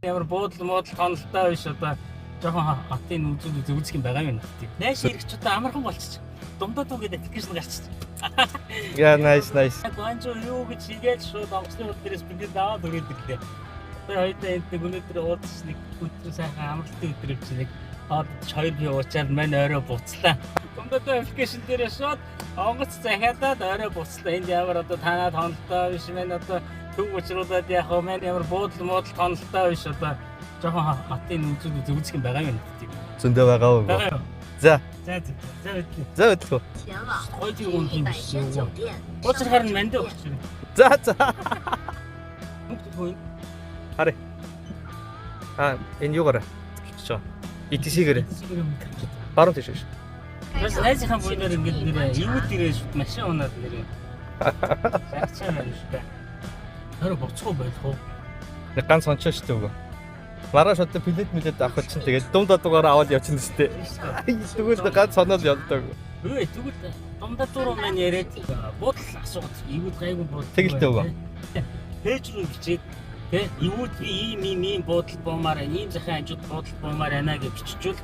Ямар буудал тонолтой биш одоо жоохон хотын үзүүл үзэх юм байгаа юм тийм. Найш ирэх ч одоо амархан болчих. Дундад үгээд аппликейшн гарчих. Yeah, nice. Ганжуу юу гэж хийгээд шууд онгоцны ус дээрээс бид даваад өрөөд ирлээ. Тэгээ хоёроо энэ өнөөдөр уудаж нэг өдөр сайхан амралтын өдөр явж нэг хаад 2 бие уучаад мань орой буцлаа. Дундад аппликейшн дээрээ шууд онгоц захиадаад орой буцлаа. Энд ямар одоо танаа тонолтой биш мэн одоо төв учруулад яг хөө мань ямар буудал тонолтой биш одоо жоохон хотын үзүүл үзэх юм байгаа юм тийм. Зөндөө байгаа уу? Байгаа юу? За. За. Өдлөө. 2 юм юм биш үү? Уучрахаар нь мандаа өгч байна. За. Нүгт Харъя. Энэ юугаар чоо. ETC-гээр. Баруун тийш шүү. Бас найзынхаа буйнаар ингээд нэрээ эвүүд ирээ шүт машин унаад нэрээ. Сагчаа байна шүү дээ. Тэр боцгоо байх уу? Нэг ганц сончоо шүү дээ үгүй. Маргааш одоо плет авах чинь тэгээд дунд дуугаар аваад явчихна шүү дээ. Тэгвэл ганц соноод явдаг. Өө тэгвэл дундад дуруу маань яриад буудал асуугаад эвүүд гайгүй буудал. Тэгэлтэй үгүй. Пэйж рүү бичээд тэ эвүүд би ийм буудал буумаар ийм захын хажууд буудал буумаар байна гэж биччихвэл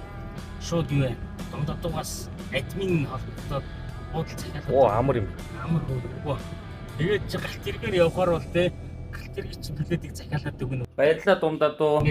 шууд юу вэ? Дундад дуугаас админ холбогдоод буудал захиалаад. Оо амар юм. Амар хөө. Тэгээд чи галт тэргээр явахаар бол тэ галт тэрэг чинь төлөөдийг захиалаад өгнө. Баярлалаа дундаа дуу.